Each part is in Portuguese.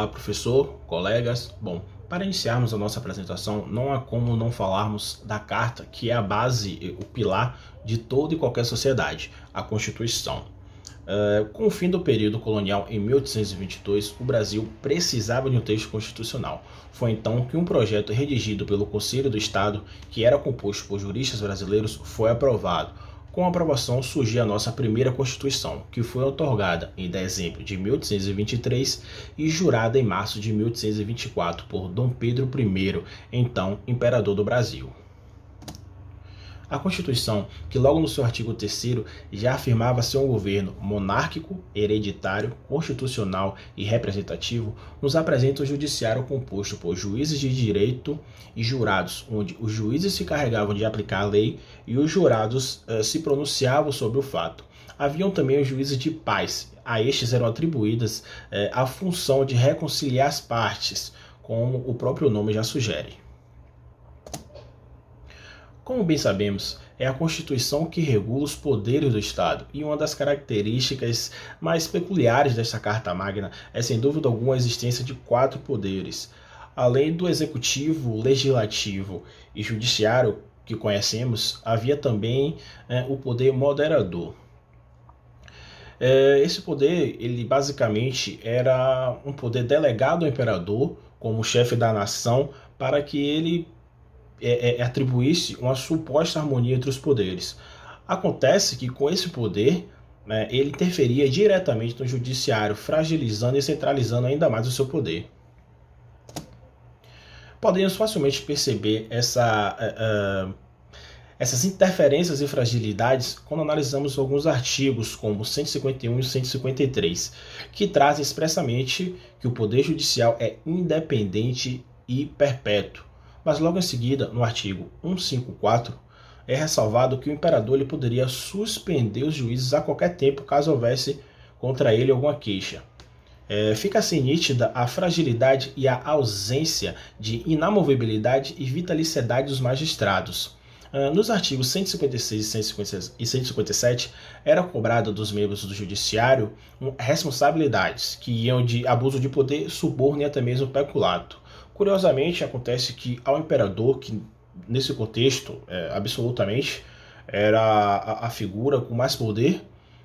Olá, professor, colegas. Bom, para iniciarmos a nossa apresentação, não há como não falarmos da Carta, que é a base, o pilar de toda e qualquer sociedade, a Constituição. Com o fim do período colonial em 1822, o Brasil precisava de um texto constitucional. Foi então que um projeto redigido pelo Conselho do Estado, que era composto por juristas brasileiros, foi aprovado. Com a aprovação surgiu a nossa primeira Constituição, que foi outorgada em dezembro de 1823 e jurada em março de 1824 por Dom Pedro I, então imperador do Brasil. A Constituição, que logo no seu artigo 3º já afirmava ser um governo monárquico, hereditário, constitucional e representativo, nos apresenta o judiciário composto por juízes de direito e jurados, onde os juízes se carregavam de aplicar a lei e os jurados se pronunciavam sobre o fato. Haviam também os juízes de paz. A estes eram atribuídas a função de reconciliar as partes, como o próprio nome já sugere. Como bem sabemos, é a Constituição que regula os poderes do Estado, e uma das características mais peculiares desta Carta Magna é, sem dúvida alguma, a existência de 4 poderes. Além do Executivo, Legislativo e Judiciário que conhecemos, havia também o poder moderador. Esse poder, ele basicamente era um poder delegado ao imperador, como chefe da nação, para que ele atribuísse uma suposta harmonia entre os poderes. Acontece que com esse poder, ele interferia diretamente no judiciário, fragilizando e centralizando ainda mais o seu poder. Podemos facilmente perceber essas interferências e fragilidades quando analisamos alguns artigos, como o 151 e o 153, que trazem expressamente que o poder judicial é independente e perpétuo. Mas logo em seguida, no artigo 154, é ressalvado que o imperador ele poderia suspender os juízes a qualquer tempo caso houvesse contra ele alguma queixa. Fica assim nítida a fragilidade e a ausência de inamovibilidade e vitaliciedade dos magistrados. Nos artigos 156 e 157, era cobrada dos membros do judiciário responsabilidades que iam de abuso de poder, suborno e até mesmo peculato. Curiosamente, acontece que ao imperador, que nesse contexto absolutamente era a figura com mais poder,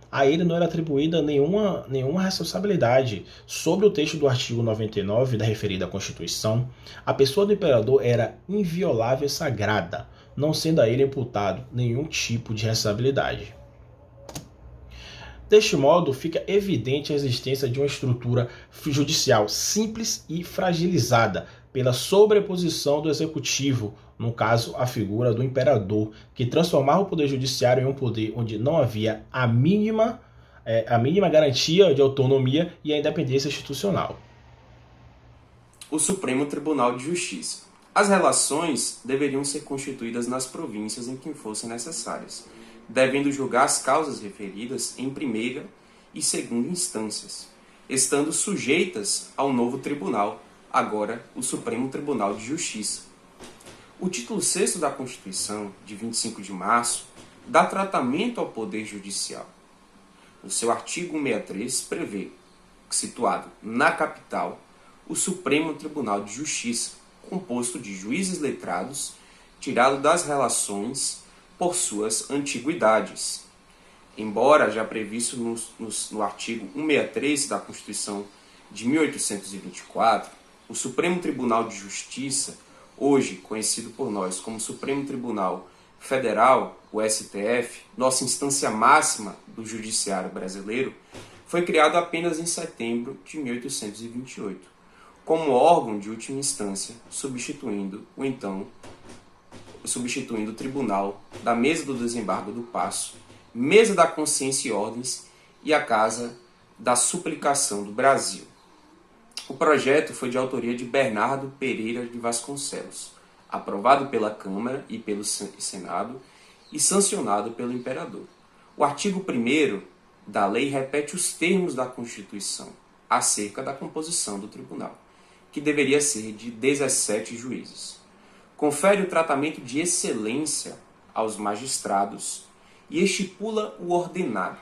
a ele não era atribuída nenhuma responsabilidade. Sobre o texto do artigo 99 da referida Constituição, a pessoa do imperador era inviolável e sagrada, não sendo a ele imputado nenhum tipo de responsabilidade. Deste modo, fica evidente a existência de uma estrutura judicial simples e fragilizada pela sobreposição do executivo, no caso, a figura do imperador, que transformava o poder judiciário em um poder onde não havia a mínima garantia de autonomia e a independência institucional. O Supremo Tribunal de Justiça. As relações deveriam ser constituídas nas províncias em que fossem necessárias, devendo julgar as causas referidas em primeira e segunda instâncias, estando sujeitas ao novo tribunal, agora o Supremo Tribunal de Justiça. O título 6º da Constituição, de 25 de março, dá tratamento ao Poder Judicial. O seu artigo 163 prevê, situado na capital, o Supremo Tribunal de Justiça, composto de juízes letrados, tirado das relações por suas antiguidades. Embora já previsto no artigo 163 da Constituição de 1824, o Supremo Tribunal de Justiça, hoje conhecido por nós como Supremo Tribunal Federal, o STF, nossa instância máxima do judiciário brasileiro, foi criado apenas em setembro de 1828, como órgão de última instância, substituindo o Tribunal da Mesa do Desembargo do Paço, Mesa da Consciência e Ordens e a Casa da Suplicação do Brasil. O projeto foi de autoria de Bernardo Pereira de Vasconcelos, aprovado pela Câmara e pelo Senado e sancionado pelo Imperador. O artigo 1º da lei repete os termos da Constituição acerca da composição do tribunal, que deveria ser de 17 juízes. Confere o tratamento de excelência aos magistrados e estipula o ordenado.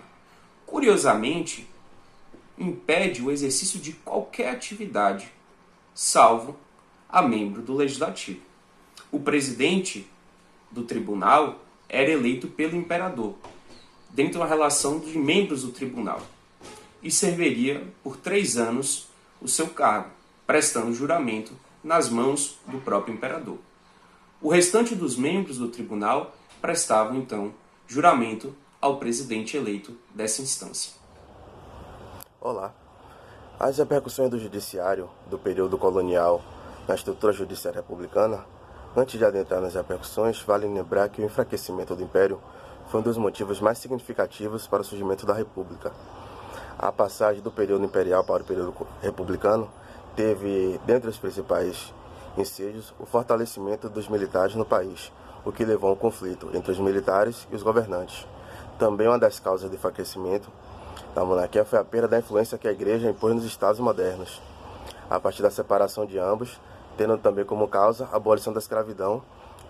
Curiosamente, impede o exercício de qualquer atividade, salvo a membro do Legislativo. O presidente do tribunal era eleito pelo imperador, dentro da relação de membros do tribunal, e serviria por 3 anos o seu cargo, prestando juramento nas mãos do próprio imperador. O restante dos membros do tribunal prestavam, então, juramento ao presidente eleito dessa instância. Olá. As repercussões do judiciário do período colonial na estrutura judiciária republicana. Antes de adentrar nas repercussões, vale lembrar que o enfraquecimento do Império foi um dos motivos mais significativos para o surgimento da República. A passagem do período imperial para o período republicano teve, dentre os principais ensejos, o fortalecimento dos militares no país, o que levou a um conflito entre os militares e os governantes. Também uma das causas do enfraquecimento da monarquia foi a perda da influência que a Igreja impôs nos Estados modernos, a partir da separação de ambos, tendo também como causa a abolição da escravidão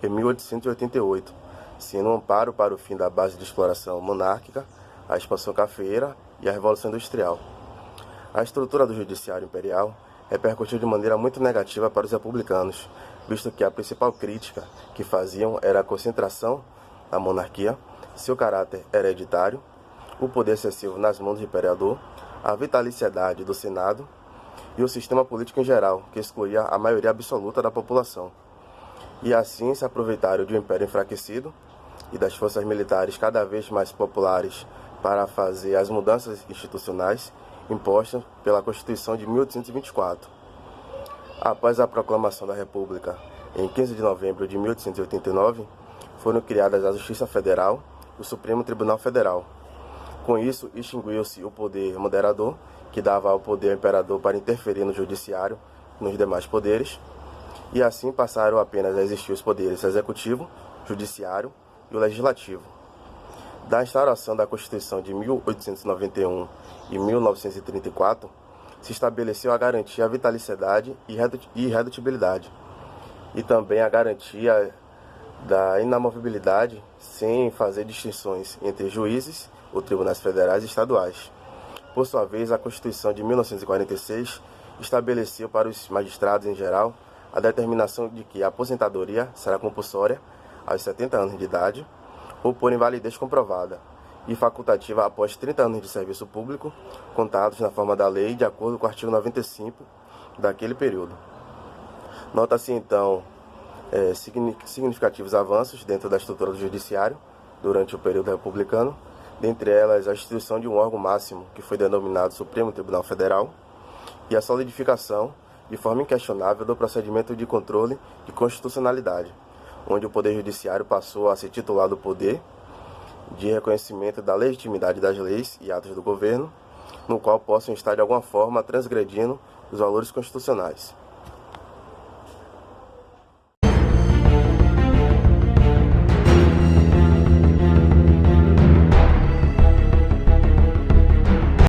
em 1888, sendo um amparo para o fim da base de exploração monárquica, a expansão cafeeira e a Revolução Industrial. A estrutura do judiciário imperial repercutiu de maneira muito negativa para os republicanos, visto que a principal crítica que faziam era a concentração da monarquia, seu caráter hereditário, o poder excessivo nas mãos do imperador, a vitaliciedade do Senado e o sistema político em geral, que excluía a maioria absoluta da população. E assim se aproveitaram de um império enfraquecido e das forças militares cada vez mais populares para fazer as mudanças institucionais impostas pela Constituição de 1824. Após a proclamação da República, em 15 de novembro de 1889, foram criadas a Justiça Federal e o Supremo Tribunal Federal. Com isso, extinguiu-se o poder moderador, que dava ao poder ao imperador para interferir no judiciário e nos demais poderes, e assim passaram apenas a existir os poderes executivo, judiciário e o legislativo. Da instauração da Constituição de 1891 e 1934, se estabeleceu a garantia à vitaliciedade e irredutibilidade, e também a garantia da inamovibilidade sem fazer distinções entre juízes ou tribunais federais e estaduais. Por sua vez, a Constituição de 1946 estabeleceu para os magistrados em geral a determinação de que a aposentadoria será compulsória aos 70 anos de idade ou por invalidez comprovada e facultativa após 30 anos de serviço público, contados na forma da lei de acordo com o artigo 95 daquele período. Nota-se então significativos avanços dentro da estrutura do judiciário durante o período republicano, dentre elas a instituição de um órgão máximo, que foi denominado Supremo Tribunal Federal, e a solidificação, de forma inquestionável, do procedimento de controle de constitucionalidade, onde o Poder Judiciário passou a ser titular do poder de reconhecimento da legitimidade das leis e atos do governo, no qual possam estar de alguma forma transgredindo os valores constitucionais.